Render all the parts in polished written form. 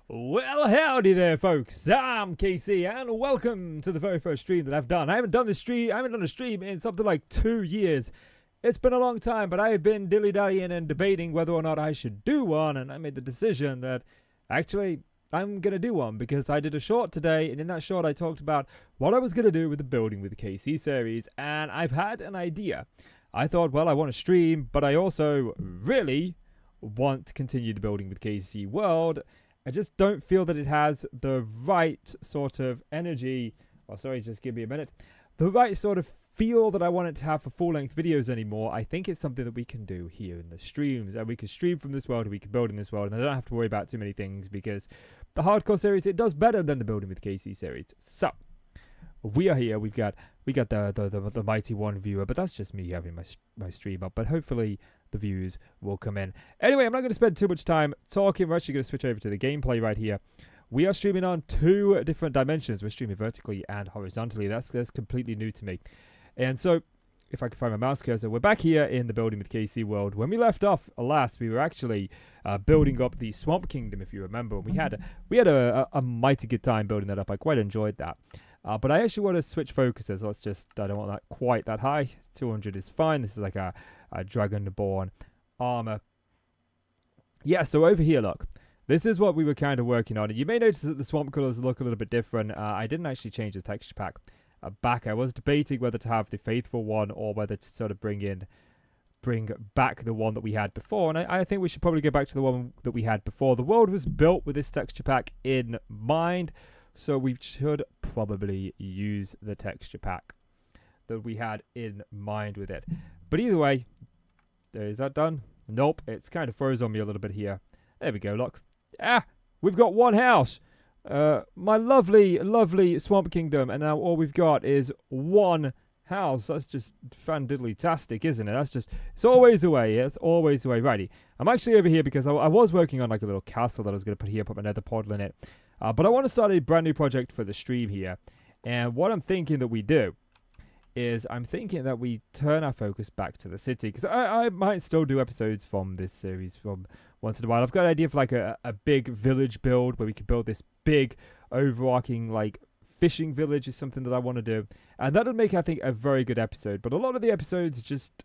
Well, howdy there, folks. I'm KC, and welcome to the very first stream that I've done. I haven't done a stream in something like 2 years. It's been a long time, but I've been dilly-dallying and debating whether or not I should do one, and I made the decision that actually I'm gonna do one because I did a short today, and in that short I talked about what I was gonna do with the Building with KC series, and I've had an idea. I thought, well, I want to stream, but I also really want to continue the Building with KC world. I just don't feel that it has the right sort of energy. Oh, sorry, just give me a minute. The right sort of feel that I want it to have for full-length videos anymore. I think it's something that we can do here in the streams. And we can stream from this world, and we can build in this world. And I don't have to worry about too many things because the hardcore series, it does better than the Building with KC series. So, we are here. We got the mighty one viewer, but that's just me having my stream up. But hopefully the views will come in. Anyway, I'm not going to spend too much time talking. We're actually going to switch over to the gameplay right here. We are streaming on 2 different dimensions. We're streaming vertically and horizontally. That's completely new to me. And so, if I can find my mouse cursor, we're back here in the Building with KC world. When we left off last, we were actually building up the Swamp Kingdom, if you remember. We had a mighty good time building that up. I quite enjoyed that. But I actually want to switch focuses. I don't want that quite that high. 200 is fine. This is like a Dragonborn armor. Yeah, so over here, look. This is what we were kind of working on. And you may notice that the swamp colors look a little bit different. I didn't actually change the texture pack back. I was debating whether to have the faithful one or whether to sort of bring back the one that we had before. And I think we should probably go back to the one that we had before. The world was built with this texture pack in mind. So we should probably use the texture pack that we had in mind with it. But either way, is that done? Nope, it's kind of froze on me a little bit here. There we go, look. We've got one house. My lovely, lovely Swamp Kingdom. And now all we've got is one house. That's just fandiddly-tastic, isn't it? It's always the way. It's always the way. Righty. I'm actually over here because I was working on like a little castle that I was going to put here, put my nether portal in it. But I want to start a brand new project for the stream here. And what I'm thinking that we do is I'm thinking that we turn our focus back to the city. Because I might still do episodes from this series from once in a while. I've got an idea for like a big village build where we could build this big overarching like fishing village is something that I want to do. And that would make, I think, a very good episode. But a lot of the episodes just,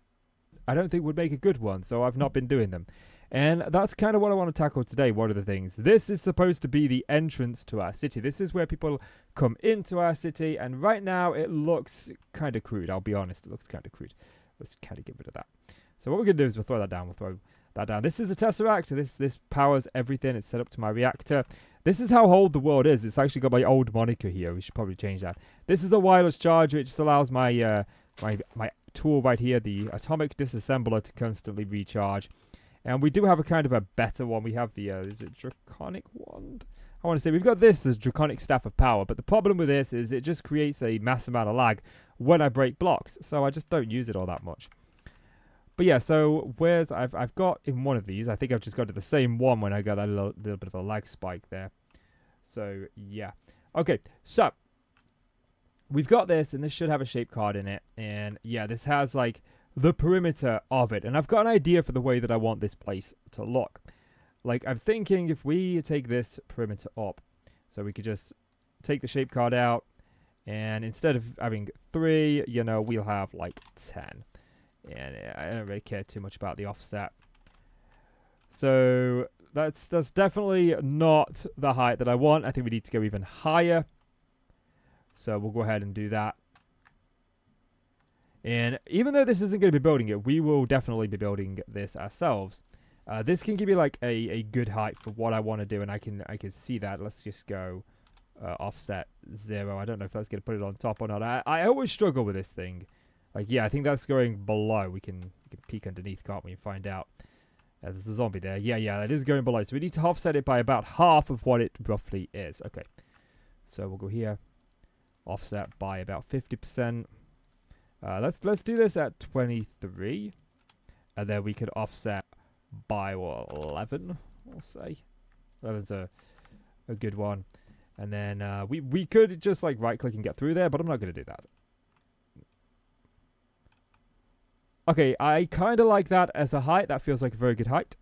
I don't think would make a good one. So I've not been doing them. And that's kind of what I want to tackle today. One of the things. This is supposed to be the entrance to our city. This is where people come into our city. And right now it looks kind of crude. I'll be honest. It looks kind of crude. Let's kind of get rid of that. So what we're going to do is we'll throw that down. We'll throw that down. This is a tesseract. So this powers everything. It's set up to my reactor. This is how old the world is. It's actually got my old moniker here. We should probably change that. This is a wireless charger. It just allows my my tool right here, the atomic disassembler, to constantly recharge. And we do have a kind of a better one. We have the, is it Draconic Wand? I want to say we've got this as Draconic Staff of Power. But the problem with this is it just creates a massive amount of lag when I break blocks. So I just don't use it all that much. But yeah, so I've got in one of these, I think I've just got to the same one when I got a little bit of a lag spike there. So yeah. Okay, so we've got this, and this should have a shape card in it. And yeah, this has like the perimeter of it, and I've got an idea for the way that I want this place to look. Like, I'm thinking if we take this perimeter up, so we could just take the shape card out, and instead of having 3, you know, we'll have like 10. And I don't really care too much about the offset. So that's definitely not the height that I want. I think we need to go even higher. So we'll go ahead and do that. And even though this isn't going to be building it, we will definitely be building this ourselves. This can give you like a good height for what I want to do, and I can see that. Let's just go offset 0. I don't know if that's going to put it on top or not. I always struggle with this thing. Like, yeah, I think that's going below. We can peek underneath, can't we, and find out. There's a zombie there. Yeah, that is going below. So we need to offset it by about half of what it roughly is. Okay, so we'll go here. Offset by about 50%. Let's do this at 23, and then we could offset by 11. We'll say 11's a good one, and then we could just like right click and get through there, but I'm not going to do that. Okay, I kind of like that as a height. That feels like a very good height.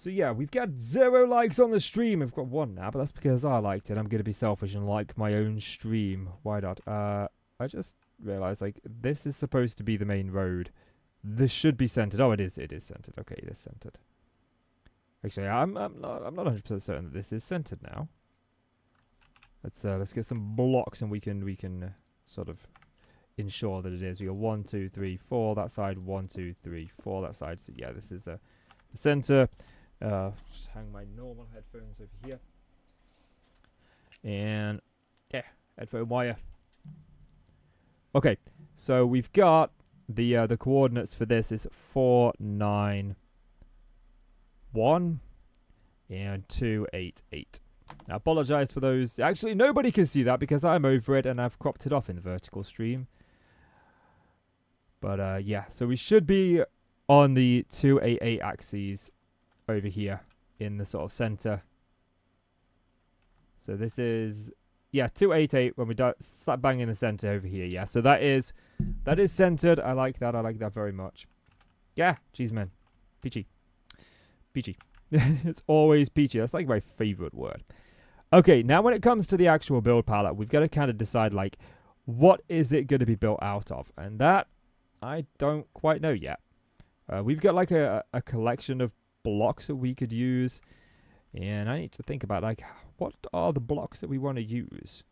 So yeah, we've got 0 likes on the stream. We've got 1 now, but that's because I liked it. I'm gonna be selfish and like my own stream. Why not? I just realized like this is supposed to be the main road. This should be centered. Oh, it is. It is centered. Okay, it is centered. Actually, I'm not 100% certain that this is centered now. Let's get some blocks and we can sort of ensure that it is. We got 1, 2, 3, 4 that side. 1, 2, 3, 4 that side. So yeah, this is the center. Just hang my normal headphones over here. And yeah, headphone wire. Okay, so we've got the coordinates for this is 4, 9, 1 and 2, 8, 8. I apologize for those. Actually, nobody can see that because I'm over it and I've cropped it off in the vertical stream. But yeah, so we should be on the 2, 8, 8 axes over here in the sort of center. So this is, yeah, 2, 8, 8 when we slap bang in the center over here. Yeah, so that is centered. I like that. I like that very much. Yeah, cheese man. Peachy. Peachy. It's always peachy. That's like my favorite word. Okay, now when it comes to the actual build palette, we've got to kind of decide like what is it going to be built out of, and that I don't quite know yet. We've got like a collection of blocks that we could use, and I need to think about like what are the blocks that we want to use.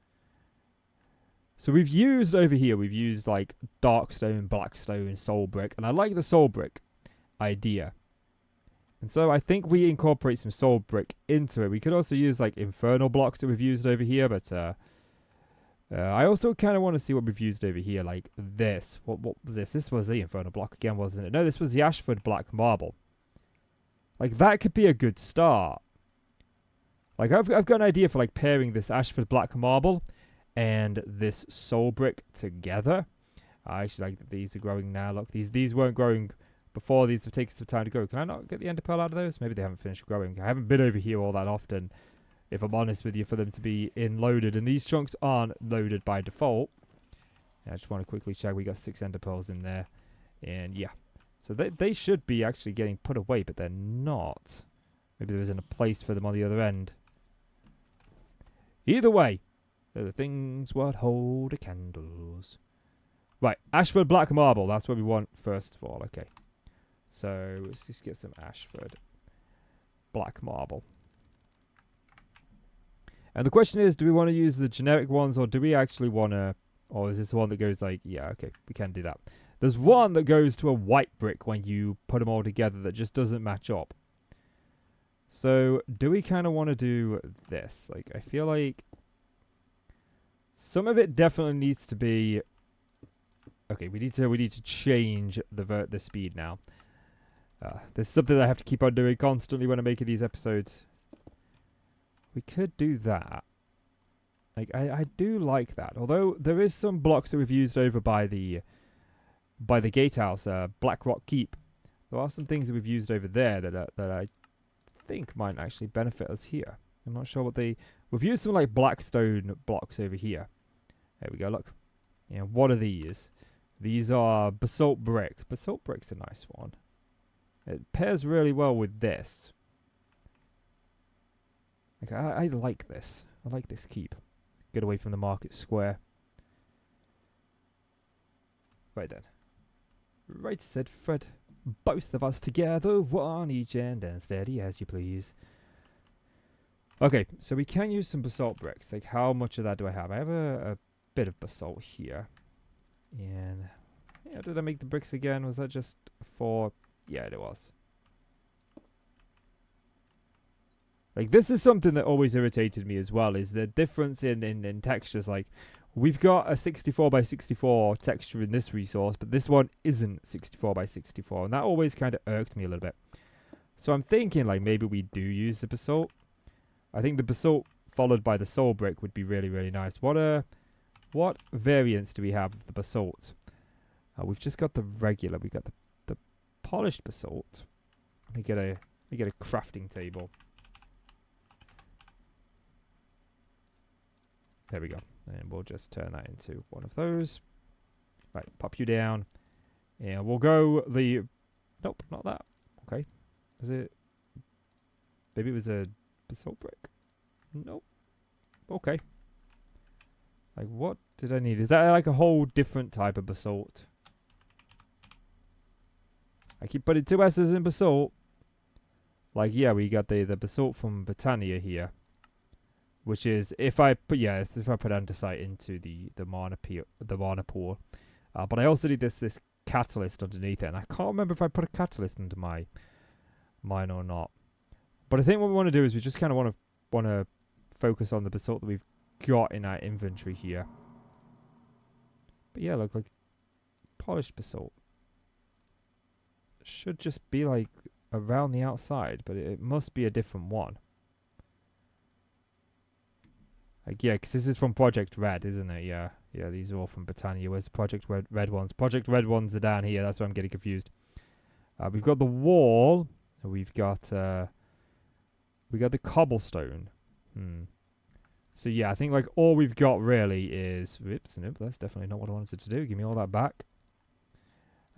So we've used over here, we've used like dark stone, black stone, soul brick, and I like the soul brick idea. And so I think we incorporate some soul brick into it. We could also use like infernal blocks that we've used over here, but I also kind of want to see what we've used over here, like this. What was this? This was the infernal block again, wasn't it? No, this was the Ashford black marble. Like that could be a good start. Like I've got an idea for like pairing this Ashford black marble and this soul brick together. I actually like that these are growing now. Look, these weren't growing before. These have taken some time to grow. Can I not get the ender pearl out of those? Maybe they haven't finished growing. I haven't been over here all that often, if I'm honest with you, for them to be loaded. And these chunks aren't loaded by default. I just want to quickly check. We got 6 ender pearls in there. And yeah. So they should be actually getting put away, but they're not. Maybe there isn't a place for them on the other end. Either way, they're the things what hold the candles. Right, Ashford black marble. That's what we want first of all. Okay. So let's just get some Ashford black marble. And the question is, do we want to use the generic ones, or do we actually want to, or is this one that goes like, yeah, okay, we can do that. There's one that goes to a white brick when you put them all together that just doesn't match up. So do we kind of want to do this? Like, I feel like some of it definitely needs to be, okay, we need to change the speed now. This is something that I have to keep on doing constantly when I'm making these episodes. We could do that. Like, I do like that. Although there is some blocks that we've used over by the gatehouse, Black Rock Keep. There are some things that we've used over there that I think might actually benefit us here. I'm not sure what we've used some like blackstone blocks over here. There we go, look. Yeah, what are these? These are basalt brick. Basalt brick's a nice one. It pairs really well with this. Like, I like this. I like this keep. Get away from the market square. Right then. Right, said Fred. Both of us together, one each end, and steady as you please. Okay, so we can use some basalt bricks. Like, how much of that do I have? I have a bit of basalt here. And, yeah, did I make the bricks again? Was that just for... Yeah, it was. Like, this is something that always irritated me as well, is the difference in textures. Like, we've got a 64 by 64 texture in this resource, but this one isn't 64 by 64, and that always kind of irked me a little bit. So I'm thinking, like, maybe we do use the basalt. I think the basalt followed by the soul brick would be really, really nice. What variants do we have of the basalt? We've just got the regular. We got the polished basalt. Let me get a crafting table. There we go. And we'll just turn that into one of those. Right, pop you down. And we'll go the... Nope, not that. Okay. Is it... Maybe it was a basalt brick. Nope. Okay. Like, what did I need? Is that like a whole different type of basalt? I keep putting 2 S's in basalt. Like, yeah, we got the basalt from Britannia here. Which is, if I put andesite into the mana pool. But I also need this catalyst underneath it. And I can't remember if I put a catalyst into mine or not. But I think what we want to do is we just kind of want to focus on the basalt that we've got in our inventory here. But yeah, look, like polished basalt should just be like around the outside, but it must be a different one. Like, yeah, because this is from Project Red, isn't it? Yeah, these are all from Britannia. Where's the Project Red ones? Project Red ones are down here. That's why I'm getting confused. We've got the wall. We've got the cobblestone. So yeah, I think like all we've got really is... Whoops, nope, that's definitely not what I wanted to do. Give me all that back.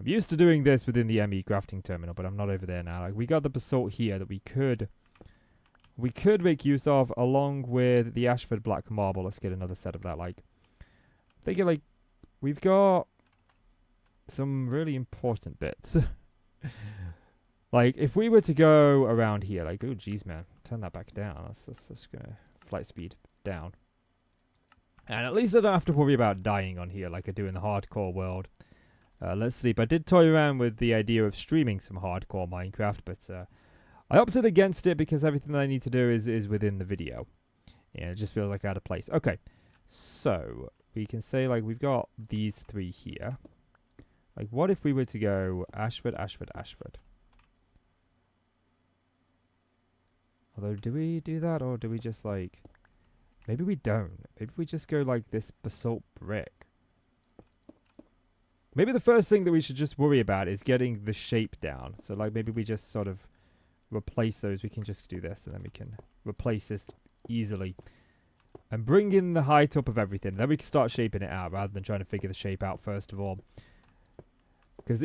I'm used to doing this within the ME crafting terminal, but I'm not over there now. Like, we got the basalt here that we could make use of, along with the Ashford black marble. Let's get another set of that. Like, I think like we've got some really important bits. Like, if we were to go around here, like, oh geez, man, turn that back down. That's just gonna flight speed down. And at least I don't have to worry about dying on here like I do in the hardcore world. Let's sleep. I did toy around with the idea of streaming some hardcore Minecraft, but I opted against it because everything that I need to do is within the video. Yeah, it just feels like out of place. Okay, so we can say like we've got these 3 here. Like, what if we were to go Ashford, Ashford, Ashford? Although, do we do that, or do we just like... Maybe we don't. Maybe we just go like this basalt brick. Maybe the first thing that we should just worry about is getting the shape down. So like maybe we just sort of replace those. We can just do this and then we can replace this easily. And bring in the height up of everything. Then we can start shaping it out rather than trying to figure the shape out first of all. Because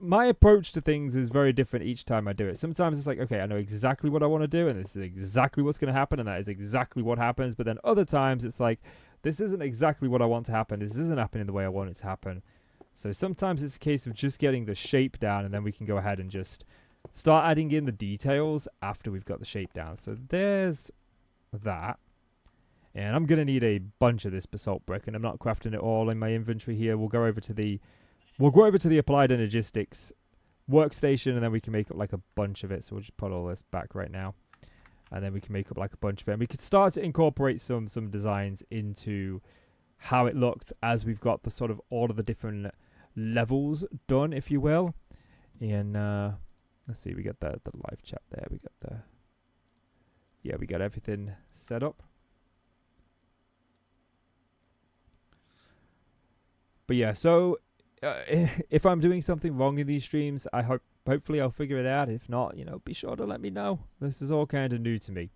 my approach to things is very different each time I do it. Sometimes it's like, okay, I know exactly what I want to do and this is exactly what's going to happen and that is exactly what happens. But then other times it's like, this isn't exactly what I want to happen. This isn't happening the way I want it to happen. So sometimes it's a case of just getting the shape down and then we can go ahead and just start adding in the details after we've got the shape down. So there's that. And I'm going to need a bunch of this basalt brick and I'm not crafting it all in my inventory here. We'll go over to the applied energistics workstation and then we can make up like a bunch of it. So we'll just put all this back right now. And then we can make up like a bunch of it. And we could start to incorporate some designs into how it looks as we've got the sort of all of the different levels done, if you will. And let's see, we got the live chat there. We got we got everything set up. But yeah, so if I'm doing something wrong in these streams, hopefully I'll figure it out. If not, be sure to let me know. This is all kind of new to me.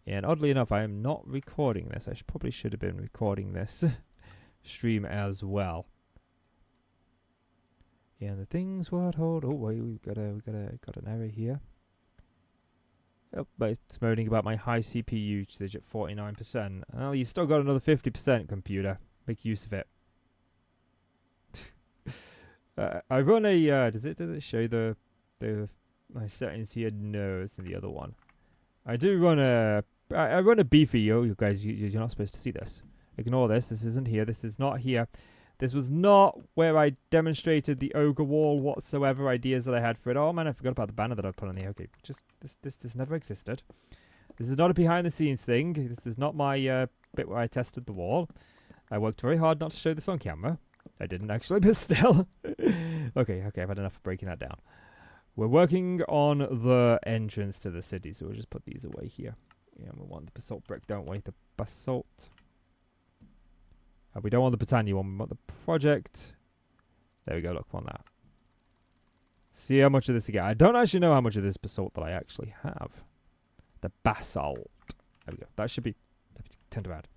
And oddly enough, I am not recording this. I probably should have been recording this stream as well. Yeah, the things what hold. Oh wait, we've got an error here. Oh, but it's moaning about my high CPU usage at 49%. Well, you still got another 50%, computer. Make use of it. I run a. Does it show my settings here? No, it's in the other one. I do run a. I run a beefy. You guys, you're not supposed to see this. Ignore this. This isn't here. This is not here. This was not where I demonstrated the ogre wall whatsoever. Ideas that I had for it. Oh man, I forgot about the banner that I put on there. Okay, just this never existed. This is not a behind the scenes thing. This is not my bit where I tested the wall. I worked very hard not to show this on camera. I didn't actually, but still. Okay, I've had enough of breaking that down. We're working on the entrance to the city, so we'll just put these away here. Yeah, we want the basalt brick, don't we? The basalt. We don't want the Britannia one, we want the project. There we go, look, we want that. See how much of this again. I don't actually know how much of this basalt that I actually have. The basalt. There we go. That should be turned around.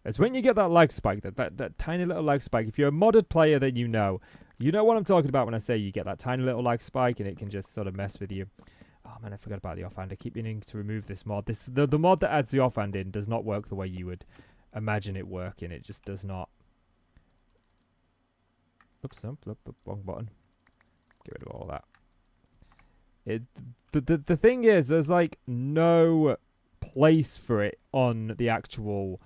It's when you get that lag spike, that tiny little lag spike. If you're a modded player, then you know what I'm talking about when I say you get that tiny little lag spike and it can just sort of mess with you. Oh Oh man, I forgot about the offhand. I keep meaning to remove this mod. The mod that adds the offhand in does not work the way you would imagine it working. It just does not. Oops, wrong button. Get rid of all that. The thing is, there's like no place for it on the actual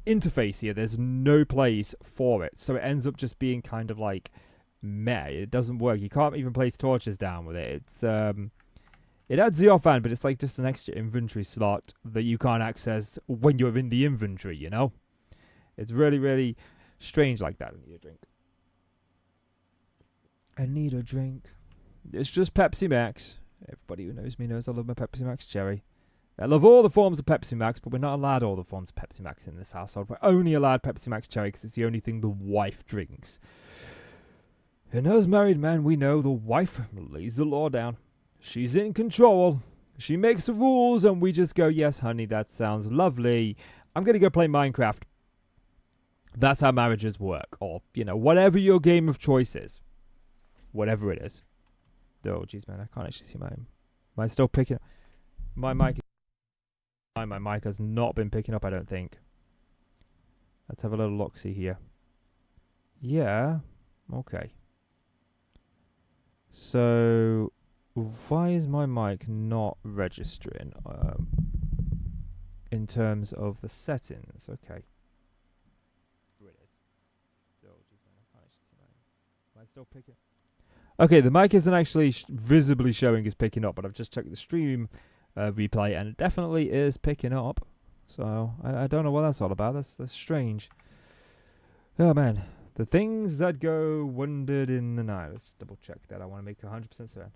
interface here. There's no place for it, so it ends up just being kind of like meh. It doesn't work. You can't even place torches down with it. It's it adds the offhand, but it's like just an extra inventory slot that you can't access when you're in the inventory, you know? It's really, really strange like that. I need a drink. I need a drink. It's just Pepsi Max. Everybody who knows me knows I love my Pepsi Max cherry. I love all the forms of Pepsi Max, but we're not allowed all the forms of Pepsi Max in this household. We're only allowed Pepsi Max cherry because it's the only thing the wife drinks. And as married men, we know the wife lays the law down. She's in control. She makes the rules, and we just go, yes, honey, that sounds lovely. I'm going to go play Minecraft. That's how marriages work. Or, you know, whatever your game of choice is. Whatever it is. Oh, jeez, man, I can't actually see mine. Am I still picking up? My mic has not been picking up, I don't think. Let's have a little look-see here. Yeah. Okay. So, why is my mic not registering in terms of the settings? Okay. Here it is. Oh, jeez, man, I can't actually see mine. Am I still picking? Okay, the mic isn't actually visibly showing it's picking up, but I've just checked the stream replay, and it definitely is picking up. So, I don't know what that's all about. That's strange. Oh, man. The things that go wondered in the night. Let's double check that. I want to make 100% certain.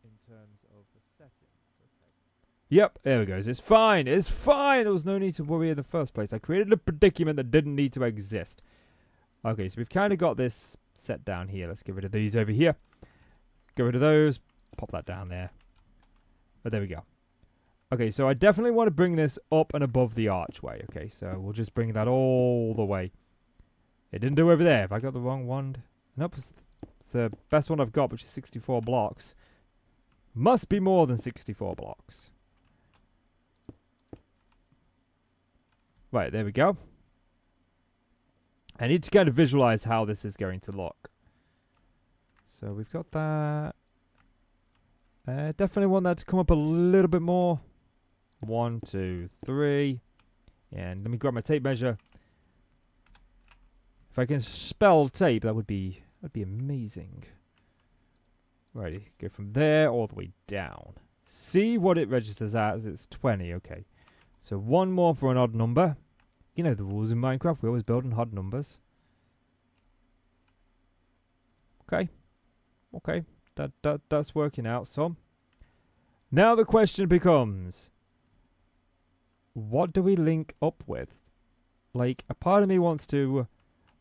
In terms of the settings. Okay. Yep, there it goes. It's fine. It's fine. There was no need to worry in the first place. I created a predicament that didn't need to exist. Okay, so we've kind of got this set down here. Let's get rid of these over here. Get rid of those. Pop that down there. Oh, there we go. Okay, so I definitely want to bring this up and above the archway. Okay, so we'll just bring that all the way. It didn't do over there. Have I got the wrong one? Nope. It's the best one I've got, which is 64 blocks. Must be more than 64 blocks. Right, there we go. I need to kind of visualize how this is going to look. So we've got that. Definitely want that to come up a little bit more. 1, 2, 3. And let me grab my tape measure. If I can spell tape, that would be amazing. Righty, go from there all the way down. See what it registers as. It's 20, okay. So one more for an odd number. You know the rules in Minecraft. We always build in odd numbers. Okay. Okay. That's working out some. Now the question becomes, what do we link up with? Like, a part of me wants to...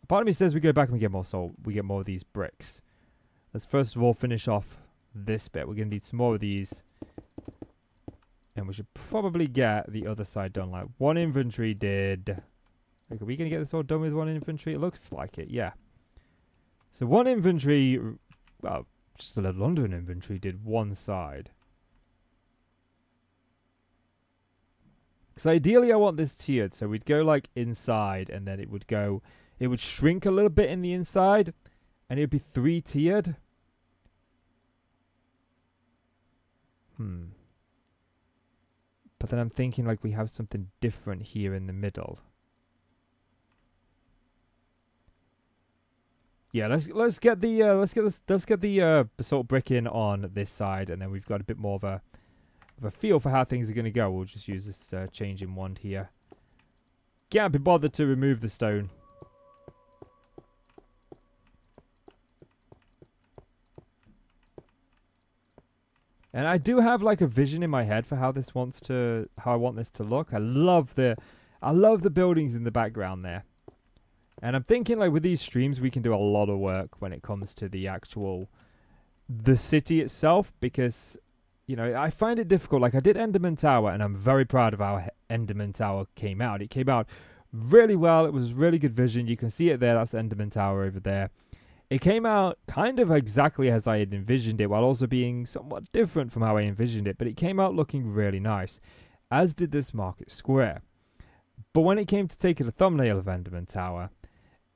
A part of me says we go back and we get more salt. We get more of these bricks. Let's first of all finish off this bit. We're going to need some more of these. And we should probably get the other side done. Like, one inventory did... Like, are we going to get this all done with one inventory? It looks like it, yeah. So one inventory... Well, just a little under an inventory did one side. Because ideally I want this tiered. So we'd go, like, inside. And then it would go... It would shrink a little bit in the inside. And it would be 3 tiered. But then I'm thinking like we have something different here in the middle. Yeah, let's get the basalt brick in on this side, and then we've got a bit more of a feel for how things are going to go. We'll just use this changing wand here. Can't be bothered to remove the stone. And I do have like a vision in my head for how I want this to look. I love the buildings in the background there. And I'm thinking like with these streams we can do a lot of work when it comes to the city itself, because you know, I find it difficult. Like I did Enderman Tower and I'm very proud of how Enderman Tower came out. It came out really well. It was really good vision. You can see it there. That's Enderman Tower over there. It came out kind of exactly as I had envisioned it, while also being somewhat different from how I envisioned it, but it came out looking really nice, as did this market square. But when it came to taking a thumbnail of Enderman Tower,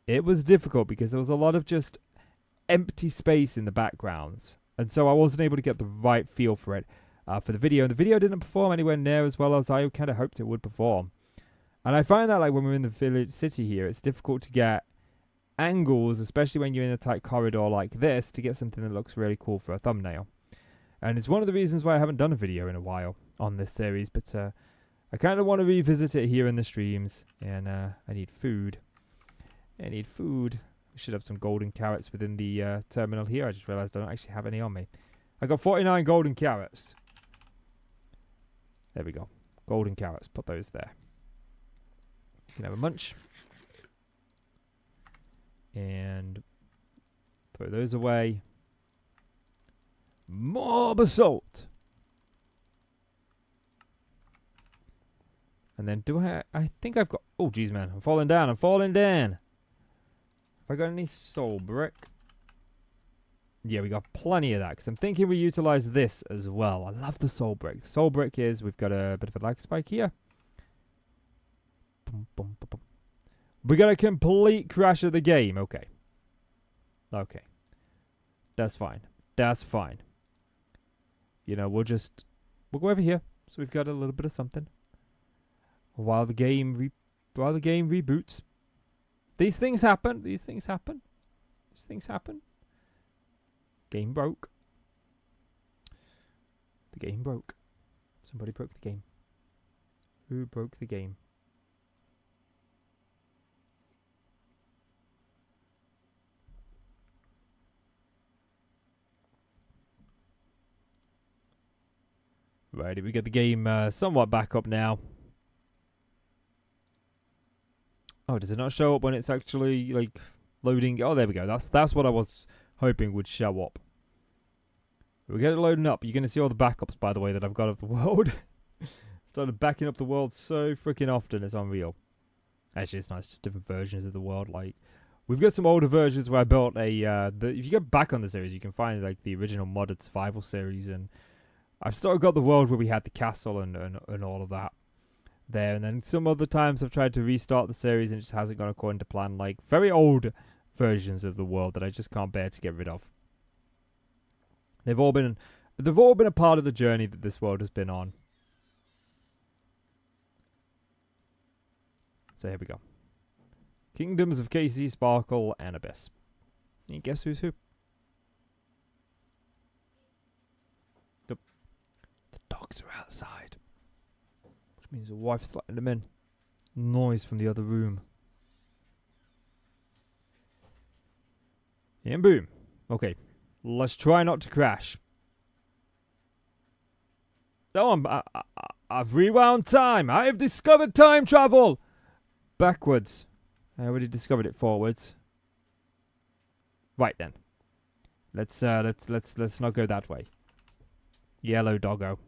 it was difficult because there was a lot of just empty space in the backgrounds, and so I wasn't able to get the right feel for it for the video, and the video didn't perform anywhere near as well as I kind of hoped it would perform. And I find that like when we're in the village city here, it's difficult to get angles, especially when you're in a tight corridor like this, to get something that looks really cool for a thumbnail. And it's one of the reasons why I haven't done a video in a while on this series, but I kind of want to revisit it here in the streams, and I need food. I need food. I should have some golden carrots within the terminal here. I just realized I don't actually have any on me. I got 49 golden carrots. There we go. Golden carrots. Put those there. You can have a munch. And throw those away. More basalt. And then I think I've got... Oh, geez, man. I'm falling down. I'm falling down. Have I got any soul brick? Yeah, we got plenty of that. Because I'm thinking we utilize this as well. I love the soul brick. The soul brick is... We've got a bit of a lag spike here. Boom, boom, boom, boom. We got a complete crash of the game. Okay. Okay. That's fine. That's fine. You know, we'll go over here. So we've got a little bit of something. While the game reboots. These things happen. These things happen. These things happen. Game broke. The game broke. Somebody broke the game. Who broke the game? Right, we get the game somewhat back up now. Oh, does it not show up when it's actually like loading? Oh, there we go. That's what I was hoping would show up. We get it loading up. You're gonna see all the backups, by the way, that I've got of the world. Started backing up the world so freaking often, it's unreal. Actually, it's nice, just different versions of the world. Like, we've got some older versions where I built a. If you go back on the series, you can find like the original modded survival series, and I've still got the world where we had the castle and all of that there. And then some other times I've tried to restart the series and it just hasn't gone according to plan. Like very old versions of the world that I just can't bear to get rid of. They've all been a part of the journey that this world has been on. So here we go. Kingdoms of KC, Sparkle, and Abyss. And guess who's who? The dogs are outside. Which means the wife's letting them in. Noise from the other room. And boom. Okay. Let's try not to crash. Oh, I've rewound time. I have discovered time travel. Backwards. I already discovered it forwards. Right then. Let's not go that way. Yellow doggo.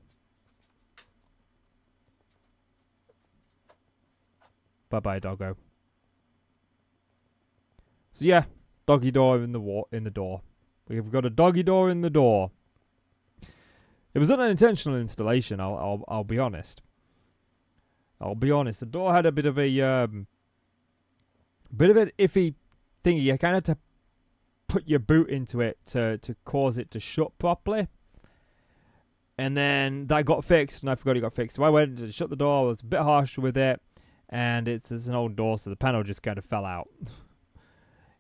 Bye-bye, doggo. So yeah, doggy door in the door. We've got a doggy door in the door. It was an unintentional installation. I'll be honest. I'll be honest. The door had a bit of an iffy thingy. You kind of had to put your boot into it to cause it to shut properly. And then that got fixed, and I forgot it got fixed. So I went to shut the door. I was a bit harsh with it, and it's an old door, so the panel just kind of fell out.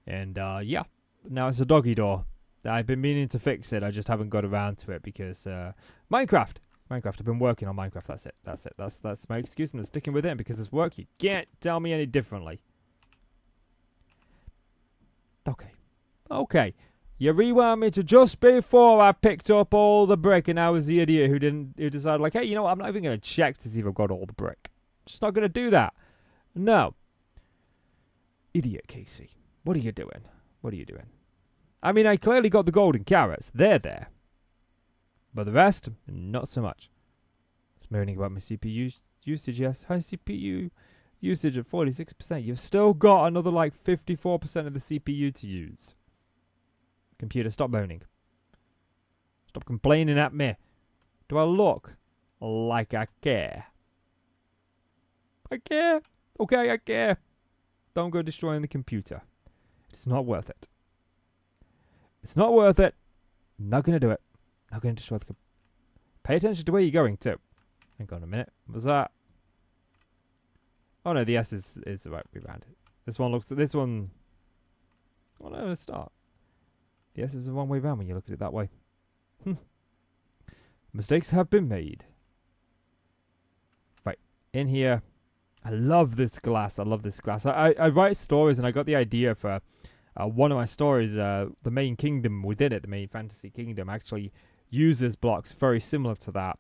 And yeah, now it's a doggy door. I've been meaning to fix it. I just haven't got around to it because Minecraft. I've been working on Minecraft. That's it. That's my excuse, and I'm sticking with it because it's work. You can't tell me any differently. Okay. You rewound me to just before I picked up all the brick, and I was the idiot who decided like, hey, you know what? I'm not even gonna check to see if I've got all the brick. Just not gonna do that. No. Idiot Casey. What are you doing? I mean, I clearly got the golden carrots. They're there. But the rest, not so much. It's moaning about my CPU usage, yes. High CPU usage at 46%. You've still got another like 54% of the CPU to use. Computer, stop moaning. Stop complaining at me. Do I look like I care? I care. Okay, I care. Don't go destroying the computer. It's not worth it. It's not worth it. Not going to do it. Not going to destroy the computer. Pay attention to where you're going, too. Hang on a minute. What was that? Oh, no, the S is the right way around. This one looks... This one... Oh, no, let's start. The S is the wrong way around when you look at it that way. Mistakes have been made. Right. In here... I love this glass. I love this glass. I write stories, and I got the idea for one of my stories. The main kingdom within it, the main fantasy kingdom, actually uses blocks very similar to that,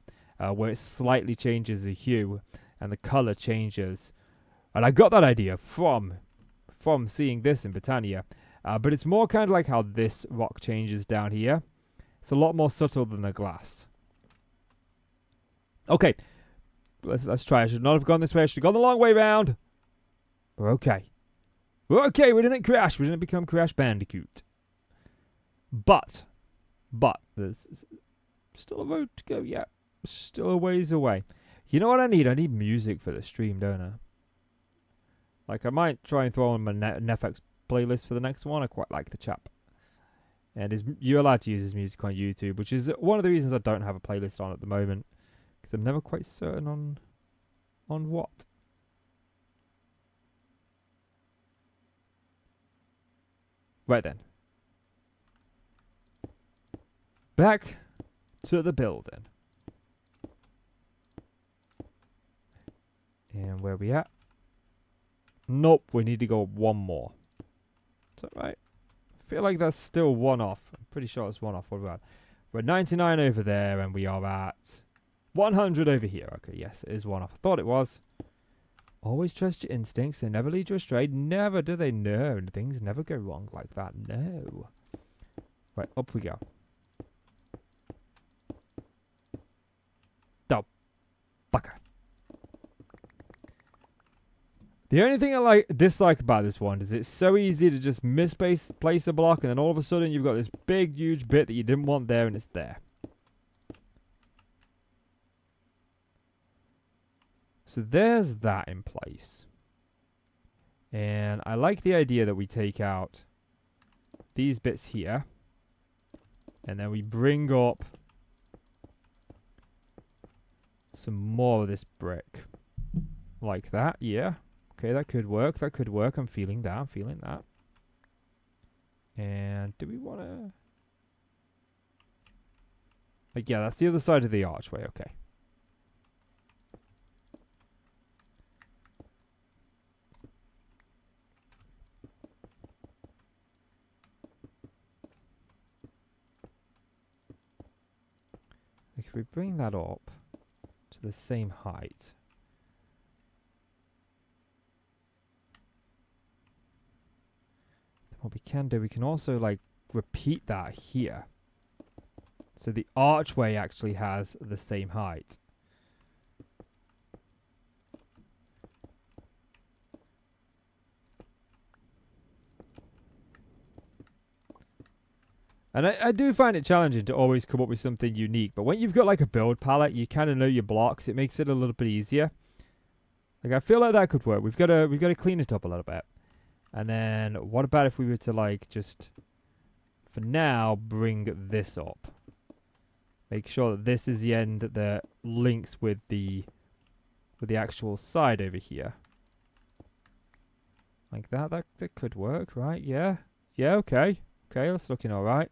where it slightly changes the hue and the color changes. And I got that idea from seeing this in Britannia. But it's more kind of like how this rock changes down here. It's a lot more subtle than the glass. Okay. Let's try. I should not have gone this way. I should have gone the long way round. We're okay. We're okay. We didn't crash. We didn't become Crash Bandicoot. But there's still a road to go. Yeah, still a ways away. You know what I need? I need music for the stream, don't I? Like, I might try and throw on my Netflix playlist for the next one. I quite like the chap. And you're allowed to use his music on YouTube, which is one of the reasons I don't have a playlist on at the moment. I'm never quite certain on what. Right then. Back to the building. And where are we at? Nope, we need to go one more. Is that right? I feel like that's still one off. I'm pretty sure it's one off. What are we at? We're at 99 over there, and we are at 100 over here. Okay, yes, it is one off. I thought it was. Always trust your instincts. They never lead you astray. Never do they know. Things never go wrong like that. No. Right, up we go. Oh, fucker. The only thing I dislike about this one is it's so easy to just misplace a block, and then all of a sudden you've got this big, huge bit that you didn't want there, and it's there. So there's that in place. And I like the idea that we take out these bits here. And then we bring up some more of this brick. Like that, yeah. Okay, that could work. That could work. I'm feeling that. I'm feeling that. And do we want to... Like, yeah, that's the other side of the archway. Okay. If we bring that up to the same height, then what we can do, we can also like repeat that here. So the archway actually has the same height. And I do find it challenging to always come up with something unique. But when you've got like a build palette, you kind of know your blocks. It makes it a little bit easier. Like, I feel like that could work. We've got to clean it up a little bit. And then what about if we were to like just, for now, bring this up. Make sure that this is the end that links with the actual side over here. Like that. That could work, right? Yeah. Yeah, okay. Okay, that's looking alright.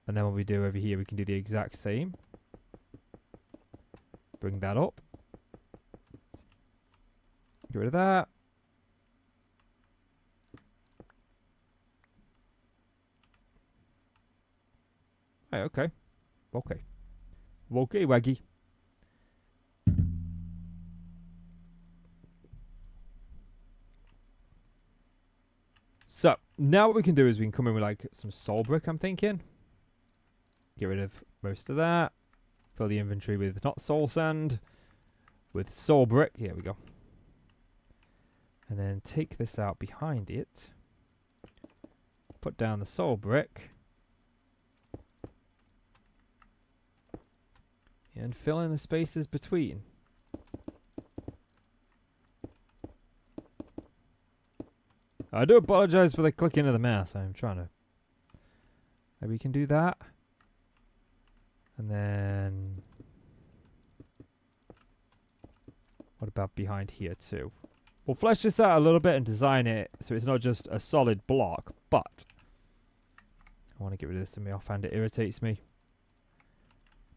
And then what we do over here, we can do the exact same. Bring that up. Get rid of that. Right, okay. Okay. Okay, waggy. So, now what we can do is we can come in with like some soul brick, I'm thinking. Get rid of most of that. Fill the inventory with not soul sand, with soul brick. Here we go. And then take this out behind it. Put down the soul brick. And fill in the spaces between. I do apologize for the clicking of the mouse. I'm trying to... Maybe we can do that. And then... What about behind here too? We'll flesh this out a little bit and design it so it's not just a solid block, but... I want to get rid of this in my offhand. It irritates me.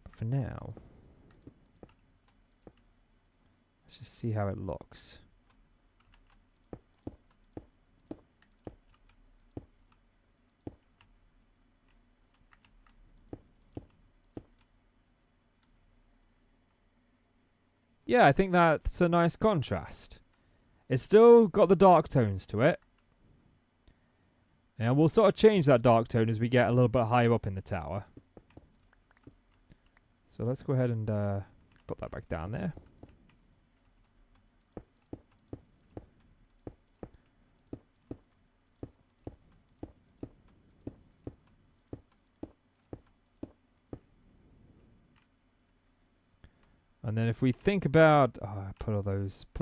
But for now... Let's just see how it looks. Yeah, I think that's a nice contrast. It's still got the dark tones to it. And we'll sort of change that dark tone as we get a little bit higher up in the tower. So let's go ahead and put that back down there. And then if we think about, I put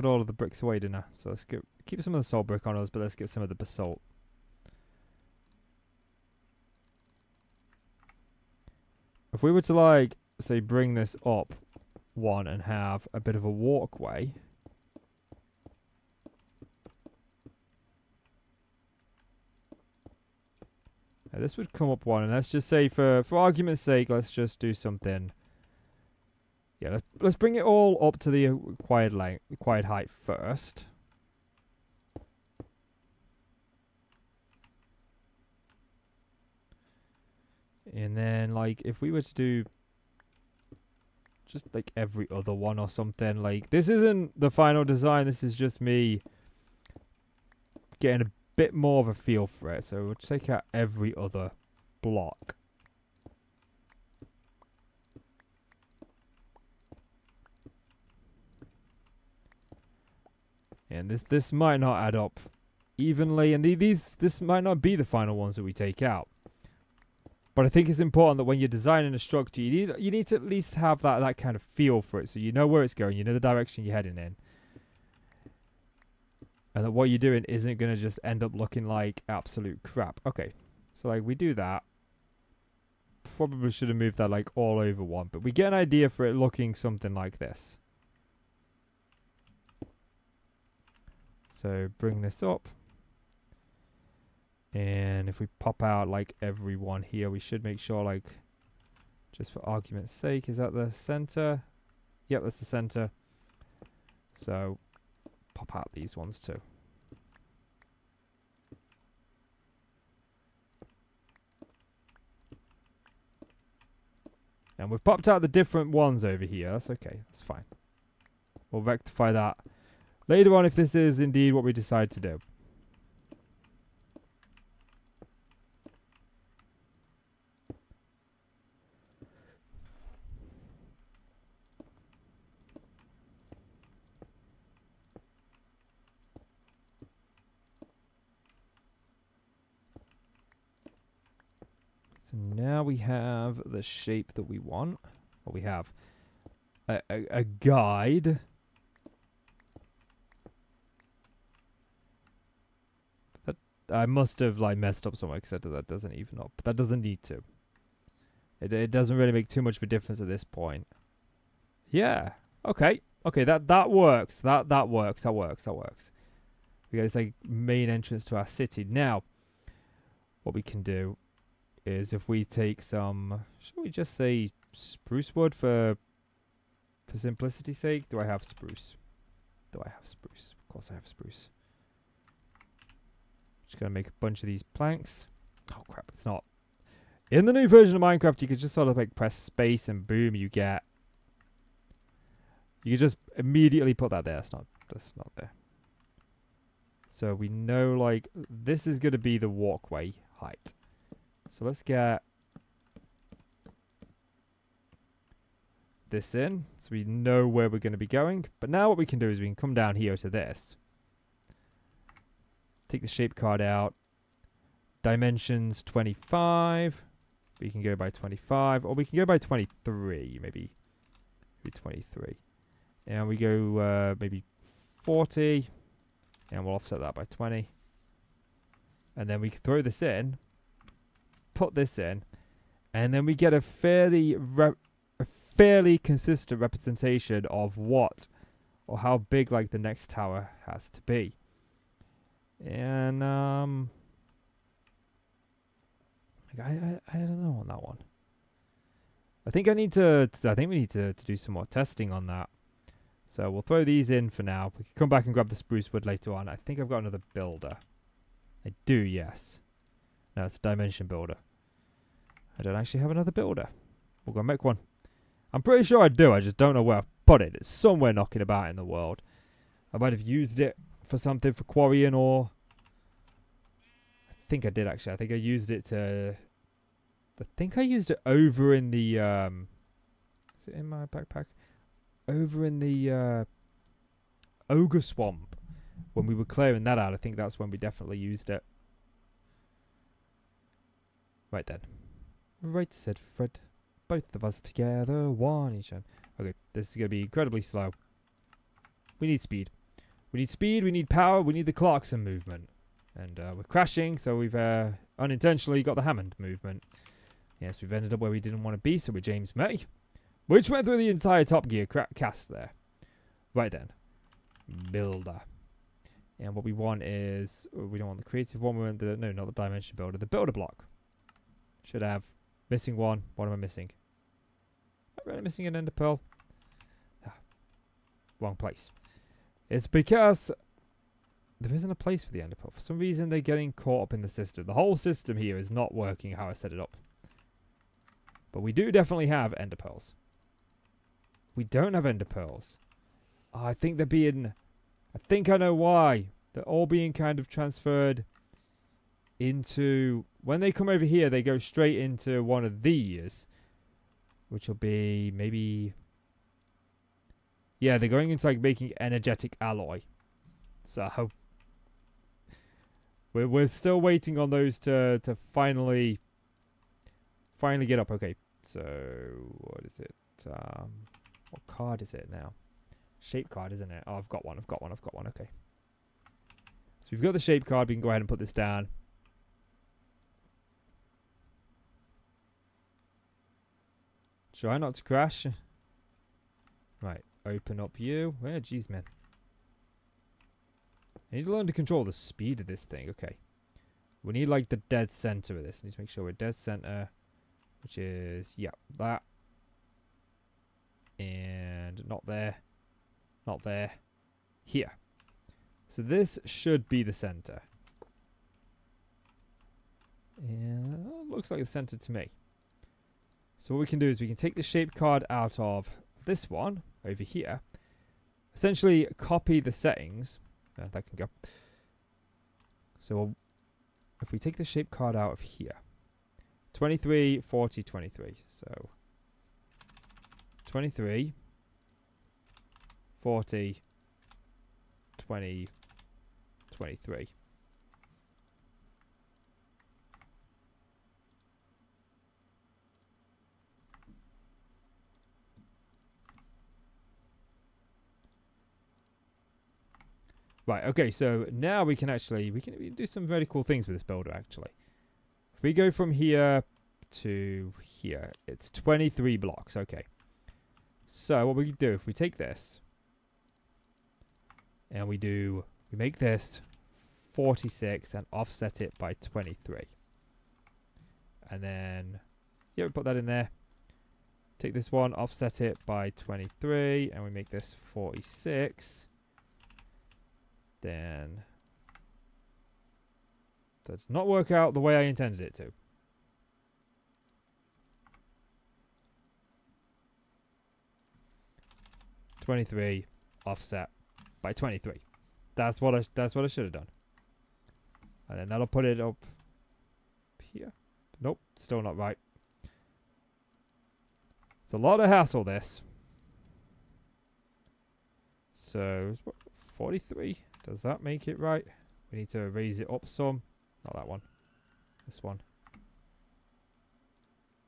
all of the bricks away, didn't I? So let's keep some of the salt brick on us, but let's get some of the basalt. If we were to, like, say, bring this up one and have a bit of a walkway. Now this would come up one, and let's just say, for argument's sake, let's just do something. Yeah, let's bring it all up to the required height first. And then, like, if we were to do just, like, every other one or something, like, this isn't the final design, this is just me getting a bit more of a feel for it. So we'll take out every other block. And this might not add up evenly, and this might not be the final ones that we take out. But I think it's important that when you're designing a structure, you need to at least have that kind of feel for it, so you know where it's going, you know the direction you're heading in, and that what you're doing isn't going to just end up looking like absolute crap. Okay, so like we do that. Probably should have moved that like all over one, but we get an idea for it looking something like this. So bring this up, and if we pop out like every one here, we should make sure, like, just for argument's sake, is that the center? Yep, that's the center. So pop out these ones too. And we've popped out the different ones over here. That's okay, that's fine. We'll rectify that later on if this is indeed what we decide to do. So now we have the shape that we want. Well, we have a guide. I must have like messed up somewhere because that doesn't even up. But that doesn't need to. It doesn't really make too much of a difference at this point. Yeah. Okay. Okay. That works. That works. That works. We got this like main entrance to our city. Now, what we can do is if we take some, shall we just say spruce wood for simplicity's sake? Do I have spruce? Do I have spruce? Of course I have spruce. Just gonna make a bunch of these planks. Oh crap, it's not. In the new version of Minecraft, you could just sort of like press space and boom, you can just immediately put that there. That's not there. So we know like this is gonna be the walkway height. So let's get this in so we know where we're gonna be going. But now what we can do is we can come down here to this. Take the shape card out. Dimensions 25. We can go by 25, or we can go by 23, maybe. be 23. And we go maybe 40. And we'll offset that by 20. And then we can throw this in. Put this in. And then we get a fairly consistent representation of what or how big like the next tower has to be. And I don't know on that one. I think we need to do some more testing on that. So we'll throw these in for now. We can come back and grab the spruce wood later on. I think I've got another builder. I do, yes. No, it's a dimension builder. I don't actually have another builder. We'll go make one. I'm pretty sure I do. I just don't know where I've put it. It's somewhere knocking about in the world. I might have used it for something for quarrying, or I think I did actually. I think I used it to. I think I used it over in the. Is it in my backpack? Over in the ogre swamp when we were clearing that out. I think that's when we definitely used it. Right then. Right, said Fred. Both of us together, one each end. Okay, this is going to be incredibly slow. We need speed. We need speed, we need power, we need the Clarkson movement. And we're crashing, so we've unintentionally got the Hammond movement. Yes, we've ended up where we didn't want to be, so we're James May. Which went through the entire Top Gear cast there. Right then. Builder. And what we want is... we don't want the creative one, we want the... no, not the dimension builder. The builder block. Should have... missing one. What am I missing? Am I really missing an ender pearl? Ah, wrong place. It's because there isn't a place for the ender pearl. For some reason, they're getting caught up in the system. The whole system here is not working how I set it up. But we do definitely have ender pearls. We don't have ender pearls. Oh, I think they're being... I think I know why. They're all being kind of transferred into... when they come over here, they go straight into one of these. Which will be maybe... yeah, they're going into like making energetic alloy. So... we're still waiting on those to finally get up. Okay, so... what is it? What card is it now? Shape card, isn't it? Oh, I've got one. Okay. So we've got the shape card. We can go ahead and put this down. Try not to crash. Right, open up you. Oh, jeez, man. I need to learn to control the speed of this thing. Okay. We need, like, the dead center of this. I need to make sure we're dead center. Which is, yeah, that. And not there. Not there. Here. So this should be the center. And looks like the center to me. So what we can do is we can take the shape card out of this one over here. Essentially copy the settings. That can go. So if we take the shape card out of here. 23, 40, 23. So 23, 40, 20, 23. Right, okay, so now we can actually, we can do some very cool things with this builder, actually. If we go from here to here, it's 23 blocks, okay. So what we can do, if we take this, and we make this 46 and offset it by 23. And then, yeah, we put that in there. Take this one, offset it by 23, and we make this 46. Then does not work out the way I intended it to. $23 offset by 23. That's what I should have done. And then that'll put it up here. Nope, still not right. It's a lot of hassle, this. So 43. Does that make it right? We need to raise it up some. Not that one. This one.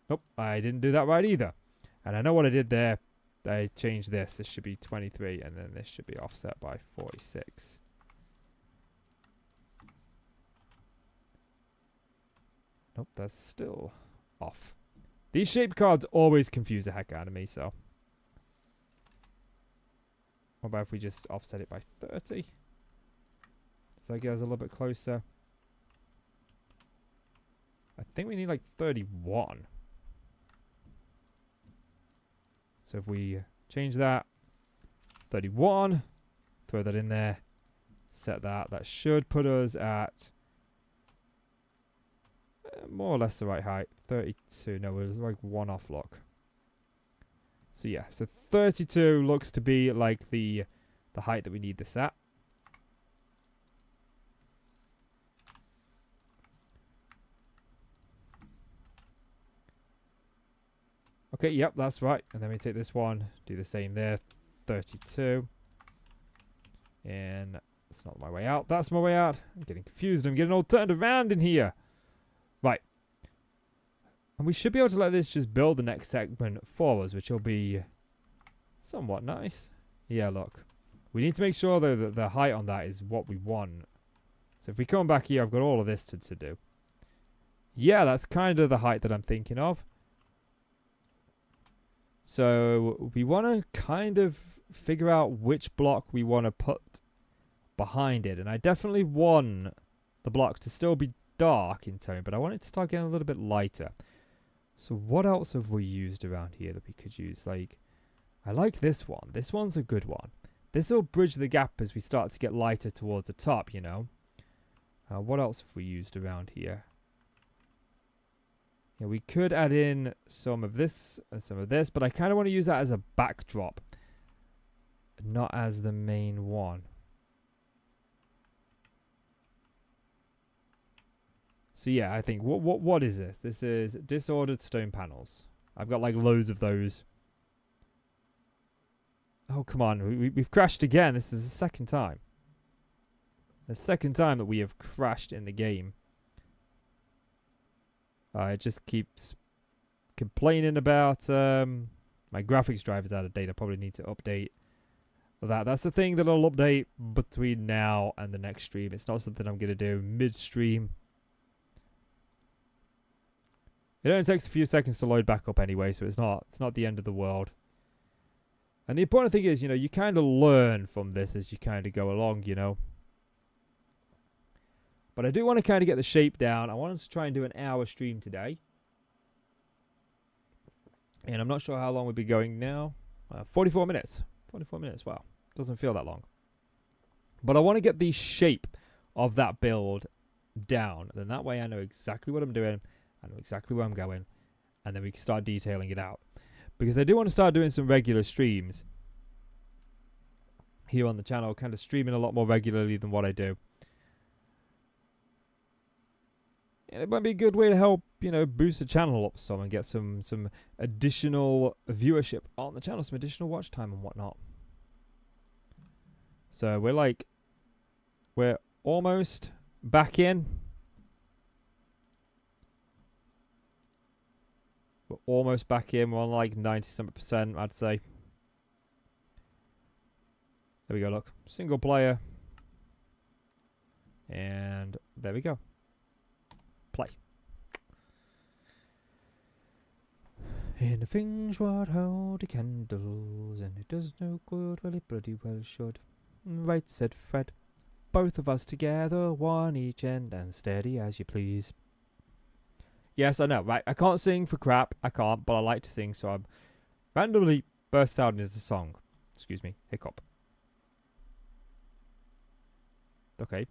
Nope, I didn't do that right either. And I know what I did there. I change this. This should be 23, and then this should be offset by 46. Nope, that's still off. These shape cards always confuse the heck out of me, so. What about if we just offset it by 30? So that gets us a little bit closer. I think we need like 31. So if we change that, 31, throw that in there, set that. That should put us at more or less the right height. 32, no, it was like one off, look. So yeah, so 32 looks to be like the height that we need this at. Okay, yep, that's right. And then we take this one, do the same there, 32. And that's not my way out. That's my way out. I'm getting confused. I'm getting all turned around in here. Right. And we should be able to let this just build the next segment for us, which will be somewhat nice. Yeah, look. We need to make sure, though, that the height on that is what we want. So if we come back here, I've got all of this to do. Yeah, that's kind of the height that I'm thinking of. So we want to kind of figure out which block we want to put behind it. And I definitely want the block to still be dark in tone, but I want it to start getting a little bit lighter. So what else have we used around here that we could use? Like, I like this one. This one's a good one. This will bridge the gap as we start to get lighter towards the top, you know. What else have we used around here? Yeah, we could add in some of this and some of this, but I kind of want to use that as a backdrop, not as the main one. So yeah, I think what is this? This is disordered stone panels. I've got like loads of those. Oh come on, we've crashed again. This is the second time. The second time that we have crashed in the game. It just keeps complaining about my graphics driver's out of date. I probably need to update that. That's the thing that I'll update between now and the next stream. It's not something I'm going to do mid-stream. It only takes a few seconds to load back up anyway, so it's not the end of the world. And the important thing is, you know, you kind of learn from this as you kind of go along, you know. But I do want to kind of get the shape down. I wanted to try and do an hour stream today. And I'm not sure how long we'll be going now. 44 minutes. 44 minutes, wow. Doesn't feel that long. But I want to get the shape of that build down. And then that way I know exactly what I'm doing. I know exactly where I'm going. And then we can start detailing it out. Because I do want to start doing some regular streams here on the channel. Kind of streaming a lot more regularly than what I do. And it might be a good way to help, you know, boost the channel up some and get some additional viewership on the channel, some additional watch time and whatnot. So we're almost back in. We're almost back in. We're on like 90-something%, I'd say. There we go, look. Single player. And there we go. Play. And the things what hold the candles, and it does no good, well it bloody well should. Right, said Fred. Both of us together, one each end, and steady as you please. Yes, I know, right? I can't sing for crap, I can't, but I like to sing, so I'm randomly burst out into the song. Excuse me, hiccup. Okay.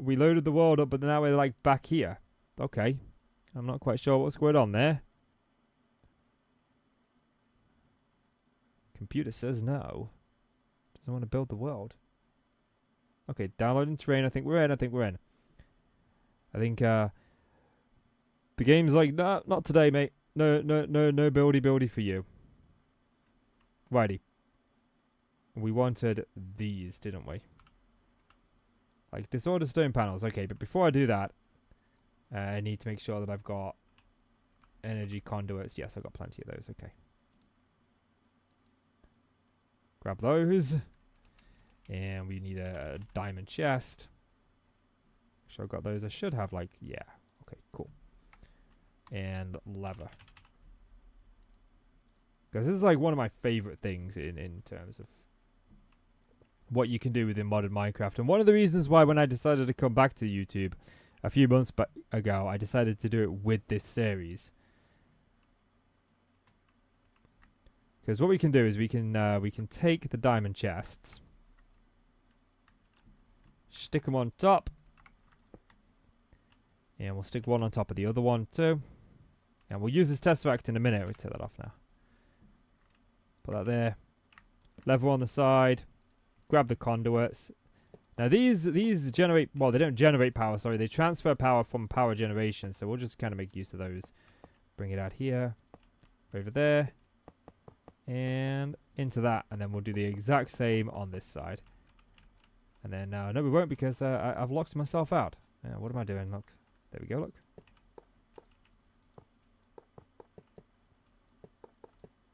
We loaded the world up, but now we're like back here. Okay. I'm not quite sure what's going on there. Computer says no. Doesn't want to build the world. Okay, downloading terrain. I think we're in. I think the game's like, nah, not today, mate. No buildy for you. Righty. We wanted these, didn't we? Like disordered stone panels. Okay, but before I do that, I need to make sure that I've got energy conduits. Yes, I've got plenty of those. Okay. Grab those. And we need a diamond chest. Sure, I've got those. I should have like, yeah. Okay, cool. And leather. Because this is like one of my favorite things in terms of what you can do within modern Minecraft. And one of the reasons why when I decided to come back to YouTube a few months ago, I decided to do it with this series. Because what we can do is we can take the diamond chests, stick them on top, and we'll stick one on top of the other one too. And we'll use this tesseract in a minute. We'll take that off now. Put that there. Level on the side. Grab the conduits. Now these generate, well, they don't generate power, sorry, they transfer power from power generation, so we'll just kind of make use of those. Bring it out here, over there, and into that, and then we'll do the exact same on this side. And then, no we won't, because I've locked myself out. What am I doing? Look, there we go, look.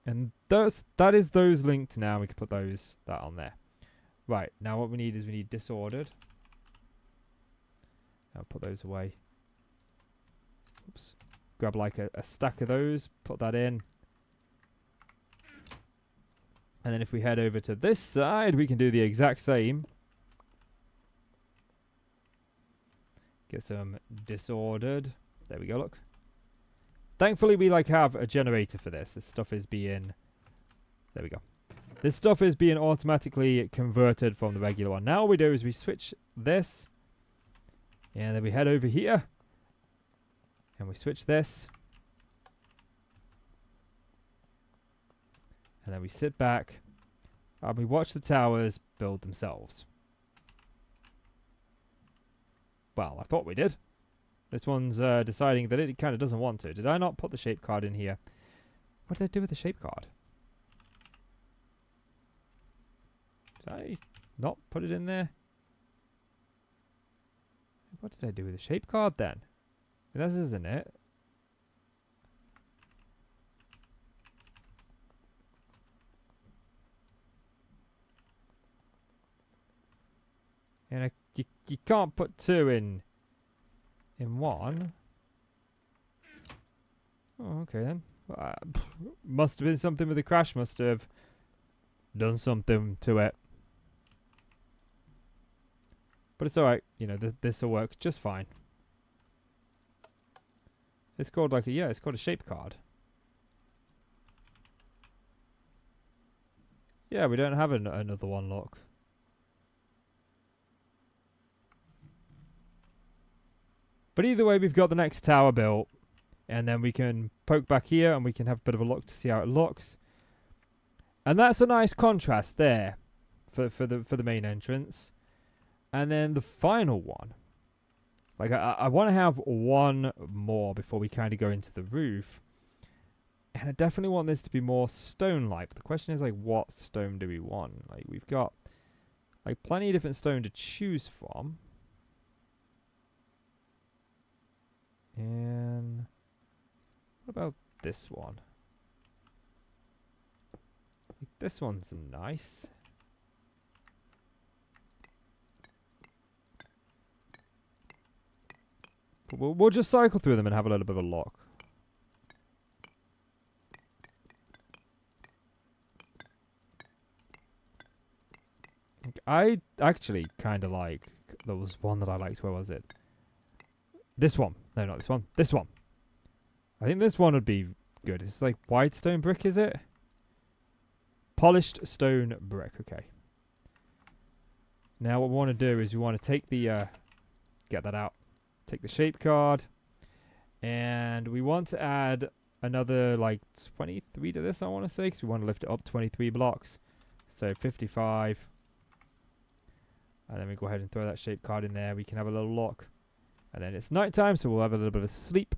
And that is those linked now, we can put that on there. Right, now what we need is disordered. I'll put those away. Oops. Grab like a stack of those, put that in. And then if we head over to this side, we can do the exact same. Get some disordered. There we go, look. Thankfully we like have a generator for this. This stuff is being... There we go. This stuff is being automatically converted from the regular one. Now what we do is we switch this. And then we head over here. And we switch this. And then we sit back. And we watch the towers build themselves. Well, I thought we did. This one's deciding that it kind of doesn't want to. Did I not put the shape card in here? What did I do with the shape card? Did I not put it in there? What did I do with the shape card then? This isn't it. And you can't put two in one. Oh, okay then. Must have been something with the crash. Must have done something to it. But it's alright, you know, this will work just fine. It's called like a, yeah, it's called a shape card. Yeah, we don't have another one, look. But either way, we've got the next tower built. And then we can poke back here and we can have a bit of a look to see how it looks. And that's a nice contrast there for the main entrance. And then the final one. Like, I want to have one more before we kind of go into the roof. And I definitely want this to be more stone-like. But the question is, like, what stone do we want? Like, we've got, like, plenty of different stone to choose from. And what about this one? This one's nice. But we'll just cycle through them and have a little bit of a look. I actually kind of like... There was one that I liked. Where was it? This one. No, not this one. This one. I think this one would be good. It's like white stone brick, is it? Polished stone brick. Okay. Now what we want to do is we want to take the... get that out. Take the shape card. And we want to add another like 23 to this, I want to say. Because we want to lift it up 23 blocks. So 55. And then we go ahead and throw that shape card in there. We can have a little look. And then it's night time, so we'll have a little bit of a sleep.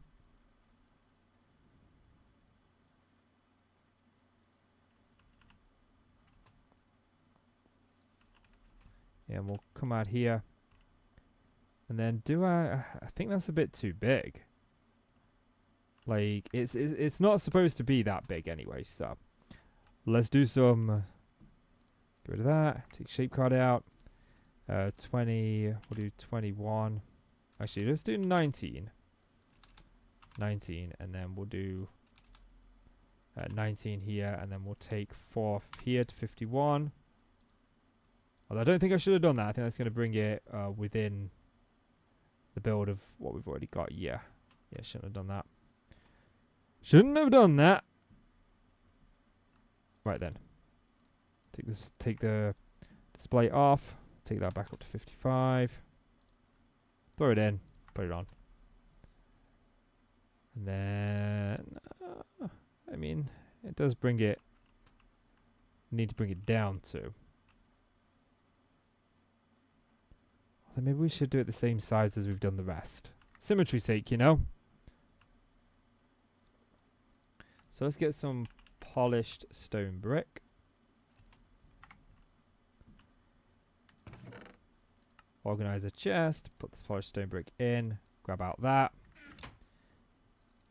And we'll come out here. And then I think that's a bit too big. Like, it's not supposed to be that big anyway, so. Let's do some Get rid of that. Take shape card out. 20. We'll do 21. Actually, let's do 19. 19, and then we'll do 19 here, and then we'll take 4 here to 51. Although I don't think I should have done that. I think that's going to bring it within the build of what we've already got. Yeah. Yeah, shouldn't have done that. Shouldn't have done that. Right then. Take the display off. Take that back up to 55. Throw it in. Put it on. And then, I mean, it does bring it. Need to bring it down too. Then maybe we should do it the same size as we've done the rest. Symmetry's sake, you know. So let's get some polished stone brick. Organize a chest. Put this polished stone brick in. Grab out that.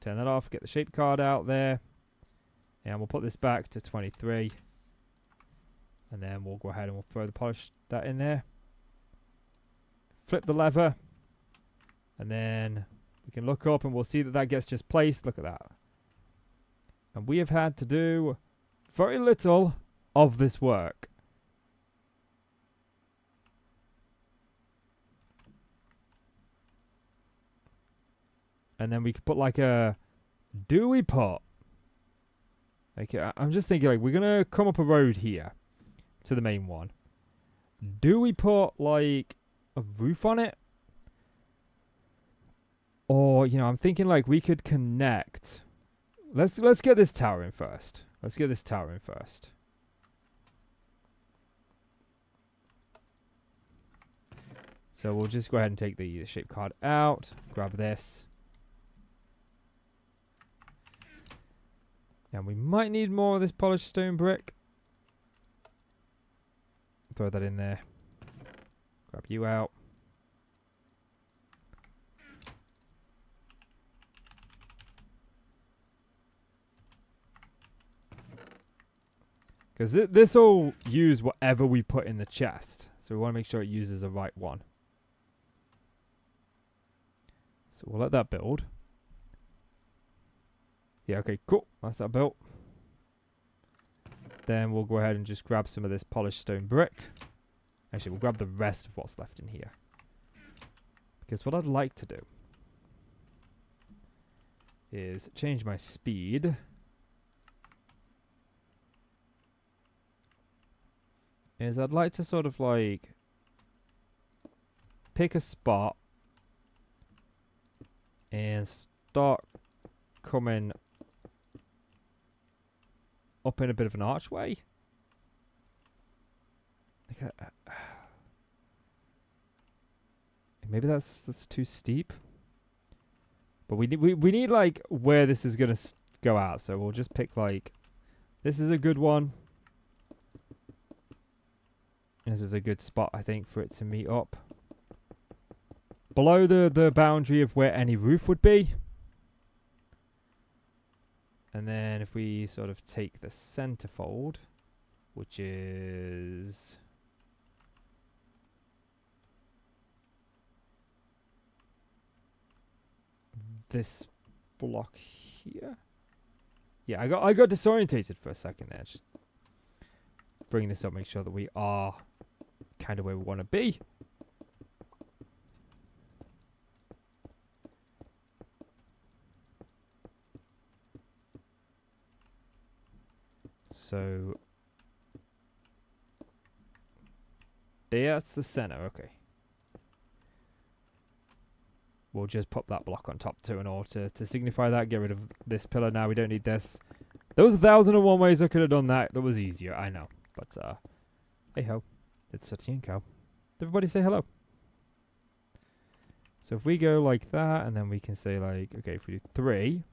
Turn that off. Get the shape card out there. And we'll put this back to 23. And then we'll go ahead and we'll throw the polished that in there. Flip the lever. And then we can look up and we'll see that that gets just placed. Look at that. And we have had to do very little of this work. And then we could put like a... Do we put... Like, I'm just thinking, like, we're going to come up a road here to the main one. Do we put, like, a roof on it? Or, you know, I'm thinking, like, we could connect... Let's get this tower in first. Let's get this tower in first. So we'll just go ahead and take the shape card out. Grab this. And we might need more of this polished stone brick. Throw that in there. Grab you out. Because this will use whatever we put in the chest. So we want to make sure it uses the right one. So we'll let that build. Yeah, okay, cool. That's that built. Then we'll go ahead and just grab some of this polished stone brick. Actually, we'll grab the rest of what's left in here. Because what I'd like to do is change my speed. Is I'd like to sort of like pick a spot and start coming up in a bit of an archway. Like maybe that's too steep. But we need like where this is gonna go out. So we'll just pick like this is a good one. This is a good spot, I think, for it to meet up. Below the boundary of where any roof would be. And then if we sort of take the centerfold, which is... this block here. Yeah, I got disorientated for a second there. Just bring this up, make sure that we are kind of where we want to be. So that's the center, okay. We'll just pop that block on top too in order to signify that. Get rid of this pillar now, we don't need this. There was 1,001 ways I could have done that. That was easier, I know. But, hey ho, it's Sutty and Cow. Everybody say hello. So if we go like that, and then we can say like, okay, if we do 3,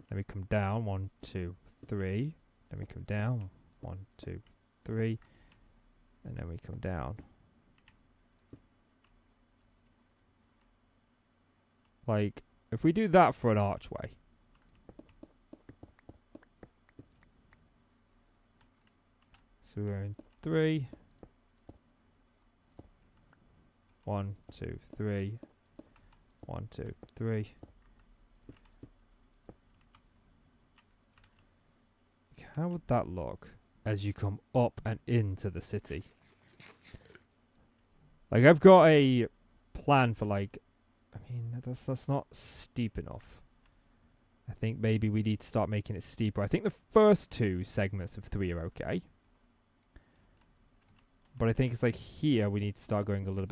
then we come down, 1, 2, 3. Then we come down, 1, 2, 3. And then we come down. Like, if we do that for an archway. So we're going 3. 1, 2, 3. 1, 2, 3. How would that look as you come up and into the city? Like, I've got a plan for, like, I mean, that's not steep enough. I think maybe we need to start making it steeper. I think the first 2 segments of 3 are okay. But I think it's like here we need to start going a little bit